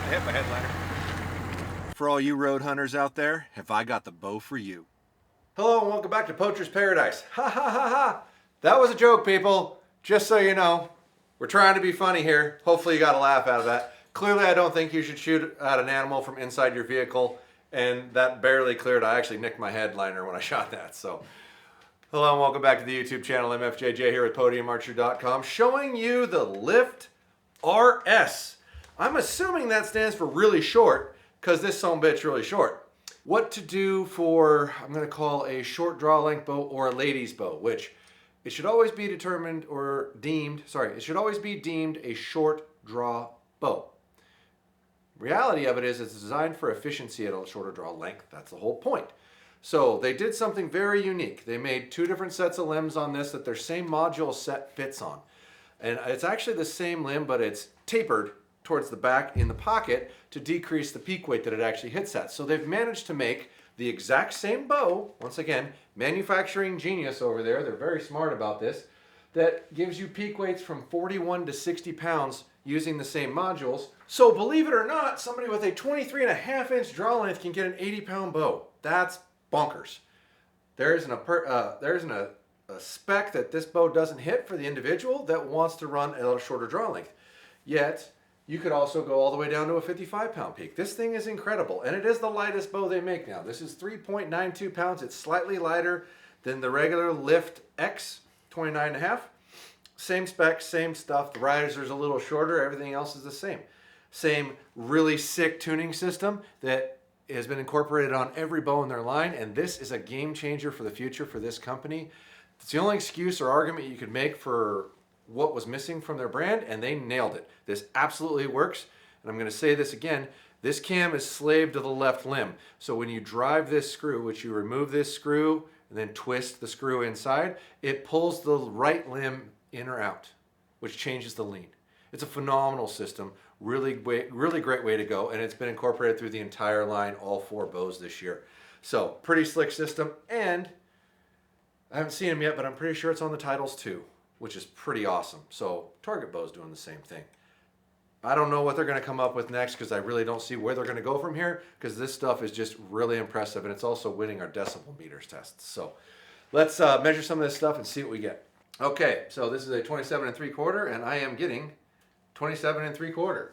I hit my headliner. For all you road hunters out there, have I got the bow for you. Hello and welcome back to Poacher's Paradise. Ha ha ha ha. That was a joke, people. Just so you know, we're trying to be funny here. Hopefully you got a laugh out of that. Clearly I don't think you should shoot at an animal from inside your vehicle, and that barely cleared. I actually nicked my headliner when I shot that. So hello and welcome back to the YouTube channel. MFJJ here with PodiumArcher.com, showing you the Lift RS. I'm assuming that stands for really short, because this sonbit's really short. What to do for, I'm going to call a short draw length bow or a lady's bow, which it should always be determined or deemed, it should always be deemed a short draw bow. Reality of it is it's designed for efficiency at a shorter draw length. That's the whole point. So they did something very unique. They made two different sets of limbs on this that their same module set fits on. And it's actually the same limb, but it's tapered towards the back in the pocket to decrease the peak weight that it actually hits at. So they've managed to make the exact same bow, once again, manufacturing genius over there, they're very smart about this, that gives you peak weights from 41 to 60 pounds using the same modules. So believe it or not, somebody with a 23.5-inch draw length can get an 80-pound bow. That's bonkers. There isn't a spec that this bow doesn't hit for the individual that wants to run a little shorter draw length. Yet, you could also go all the way down to a 55-pound peak. This thing is incredible, and it is the lightest bow they make now. This is 3.92 pounds. It's slightly lighter than the regular Lift X, 29.5. Same specs, same stuff. The riser's a little shorter. Everything else is the same. Same really sick tuning system that has been incorporated on every bow in their line, and this is a game changer for the future for this company. It's the only excuse or argument you could make for what was missing from their brand, and they nailed it. This absolutely works, and I'm going to say this again. This cam is slave to the left limb. So when you drive this screw, which you remove this screw and then twist the screw inside, it pulls the right limb in or out, which changes the lean. It's a phenomenal system. Really great way to go, and it's been incorporated through the entire line, all four bows this year. So pretty slick system, and I haven't seen them yet, but I'm pretty sure it's on the titles too, which is pretty awesome. So Target Bow's doing the same thing. I don't know what they're going to come up with next, because I really don't see where they're going to go from here, because this stuff is just really impressive, and it's also winning our decibel meters tests. So let's measure some of this stuff and see what we get. Okay, so this is a 27 3/4, and I am getting 27 3/4.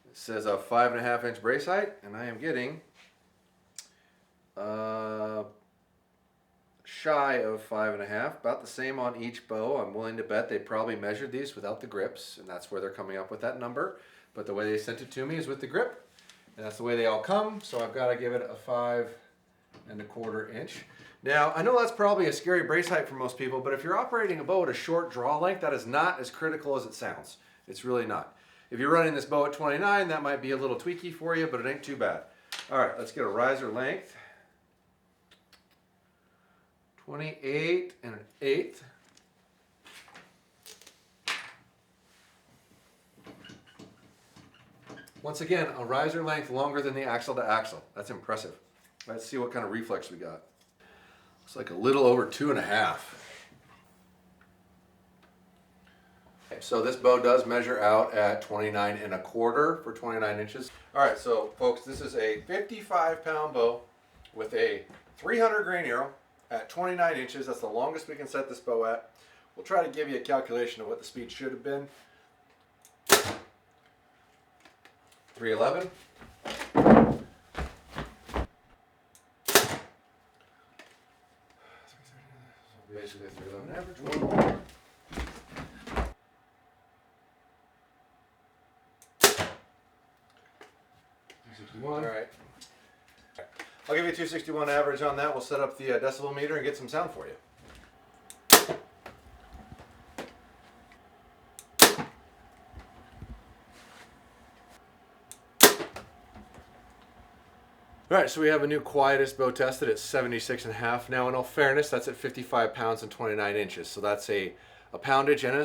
It says a 5.5-inch brace height, and I am getting shy of 5.5, about the same on each bow. I'm willing to bet they probably measured these without the grips, and that's where they're coming up with that number. But the way they sent it to me is with the grip, and that's the way they all come. So I've got to give it a 5.25 inch. Now I know that's probably a scary brace height for most people, but if you're operating a bow at a short draw length, that is not as critical as it sounds. It's really not. If you're running this bow at 29, that might be a little tweaky for you, but it ain't too bad. All right, let's get a riser length. 28 1/8. Once again, a riser length longer than the axle to axle. That's impressive. Let's see what kind of reflex we got. Looks like a little over 2.5. Okay, so this bow does measure out at 29 1/4 for 29 inches. All right, so folks, this is a 55-pound bow with a 300 grain arrow at 29 inches. That's the longest we can set this bow at. We'll try to give you a calculation of what the speed should have been. 311. Basically 311 average. One more. All right. I'll give you 261 average on that. We'll set up the decibel meter and get some sound for you. All right, so we have a new quietest bow tested at 76.5. Now, in all fairness, that's at 55 pounds and 29 inches. So that's a poundage and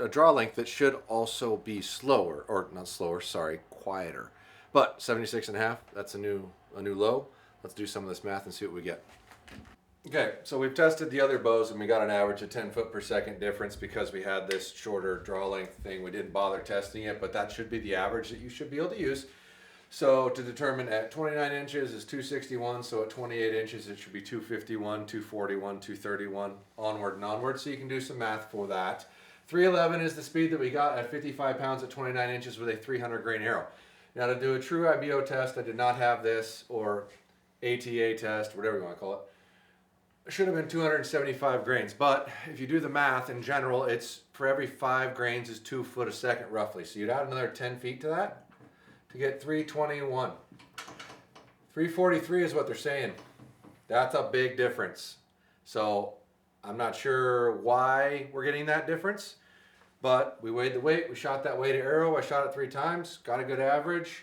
a draw length that should also be slower, or not slower, sorry, quieter. But 76.5, that's a new low. Let's do some of this math and see what we get. Okay, so we've tested the other bows and we got an average of 10 foot per second difference because we had this shorter draw length thing. We didn't bother testing it, but that should be the average that you should be able to use. So to determine at 29 inches is 261, so at 28 inches it should be 251, 241, 231, onward and onward. So you can do some math for that. 311 is the speed that we got at 55 pounds at 29 inches with a 300 grain arrow. Now to do a true IBO test, I did not have this, or ATA test, whatever you want to call it. It should have been 275 grains, but if you do the math in general, it's for every 5 grains is 2 foot a second roughly. So you'd add another 10 feet to that to get 321. 343 is what they're saying. That's a big difference. So I'm not sure why we're getting that difference, but we weighed the weight, we shot that weighted arrow, I shot it 3 times, got a good average.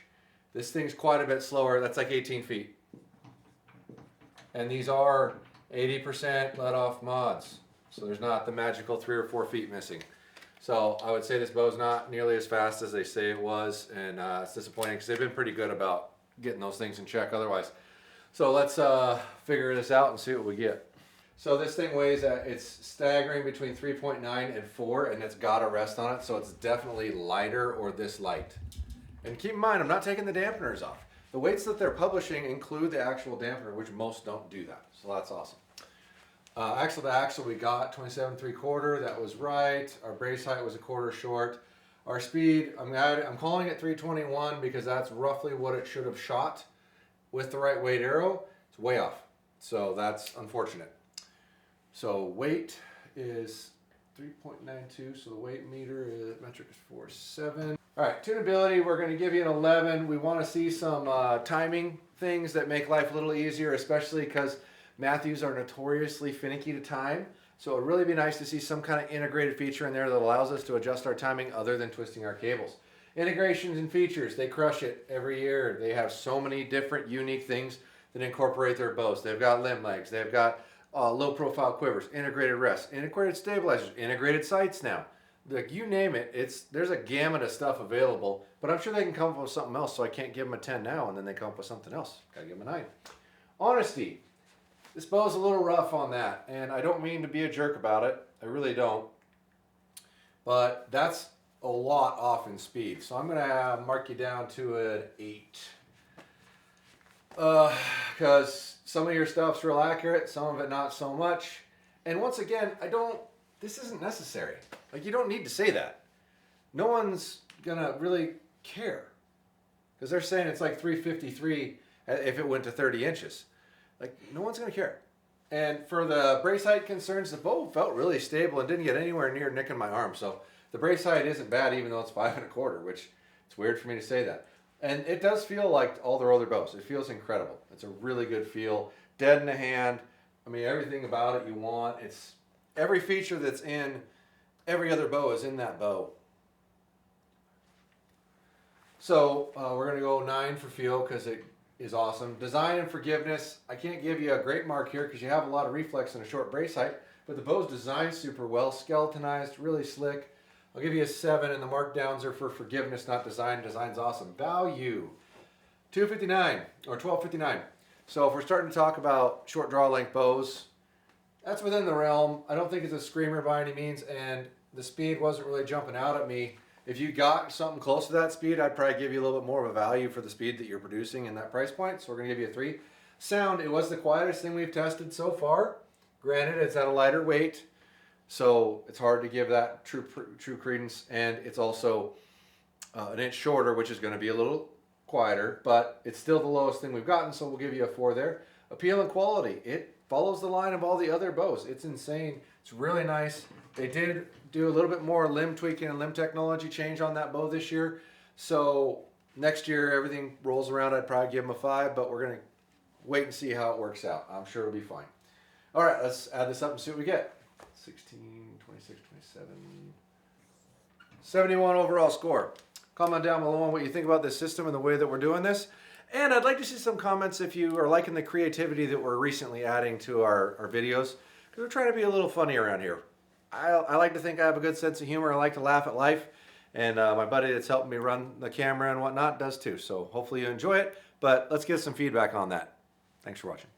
This thing's quite a bit slower, that's like 18 feet. And these are 80% let off mods. So there's not the magical 3 or 4 feet missing. So I would say this bow's not nearly as fast as they say it was, and it's disappointing because they've been pretty good about getting those things in check otherwise. So let's figure this out and see what we get. So this thing weighs, it's staggering between 3.9 and 4, and it's got a rest on it, so it's definitely lighter or this light. And keep in mind, I'm not taking the dampeners off. The weights that they're publishing include the actual dampener, which most don't do that, so that's awesome. Axle to axle we got 27 3/4, that was right. Our brace height was a quarter short. Our speed, I'm calling it 321 because that's roughly what it should have shot with the right weight arrow. It's way off, so that's unfortunate. So weight is 3.92, so the weight meter is metric is 47. All right, tunability, we're going to give you an 11. We want to see some timing things that make life a little easier, especially because Mathews are notoriously finicky to time. So it would really be nice to see some kind of integrated feature in there that allows us to adjust our timing other than twisting our cables. Integrations and features, they crush it every year. They have so many different unique things that incorporate their bows. They've got limb legs, they've got low profile quivers, integrated rests, integrated stabilizers, integrated sights now. Like you name it, there's a gamut of stuff available, but I'm sure they can come up with something else, so I can't give them a 10 now and then they come up with something else. Gotta give them a 9. Honesty. This bow's a little rough on that, and I don't mean to be a jerk about it. I really don't. But that's a lot off in speed, so I'm gonna mark you down to an 8. Because some of your stuff's real accurate, some of it not so much. And once again, this isn't necessary. Like, you don't need to say that. No one's gonna really care. Because they're saying it's like 353 if it went to 30 inches. Like, no one's gonna care. And for the brace height concerns, the bow felt really stable and didn't get anywhere near nicking my arm. So the brace height isn't bad, even though it's 5 1/4, which it's weird for me to say that. And it does feel like all their other bows. It feels incredible. It's a really good feel. Dead in the hand. I mean, everything about it you want. It's every feature that's in every other bow is in that bow. So we're going to go 9 for feel because it is awesome. Design and forgiveness. I can't give you a great mark here because you have a lot of reflex and a short brace height, but the bow's designed super well, skeletonized, really slick. I'll give you a 7, and the markdowns are for forgiveness, not design. Design's awesome. Value, $259 or $12.59. So if we're starting to talk about short draw length bows, that's within the realm. I don't think it's a screamer by any means, and the speed wasn't really jumping out at me. If you got something close to that speed, I'd probably give you a little bit more of a value for the speed that you're producing in that price point. So we're going to give you a 3. Sound, it was the quietest thing we've tested so far. Granted, it's at a lighter weight, so it's hard to give that true credence, and it's also an inch shorter, which is going to be a little quieter, but it's still the lowest thing we've gotten, so we'll give you a 4 there. Appeal and quality, it follows the line of all the other bows. It's insane. It's really nice. They did do a little bit more limb tweaking and limb technology change on that bow this year, so next year everything rolls around, I'd probably give them a 5, but we're going to wait and see how it works out. I'm sure it'll be fine. All right, let's add this up and see what we get. 16, 26, 27, 71 overall score. Comment down below on what you think about this system and the way that we're doing this. And I'd like to see some comments if you are liking the creativity that we're recently adding to our videos, because we're trying to be a little funny around here. I like to think I have a good sense of humor. I like to laugh at life, and my buddy that's helping me run the camera and whatnot does too. So hopefully you enjoy it, but let's get some feedback on that. Thanks for watching.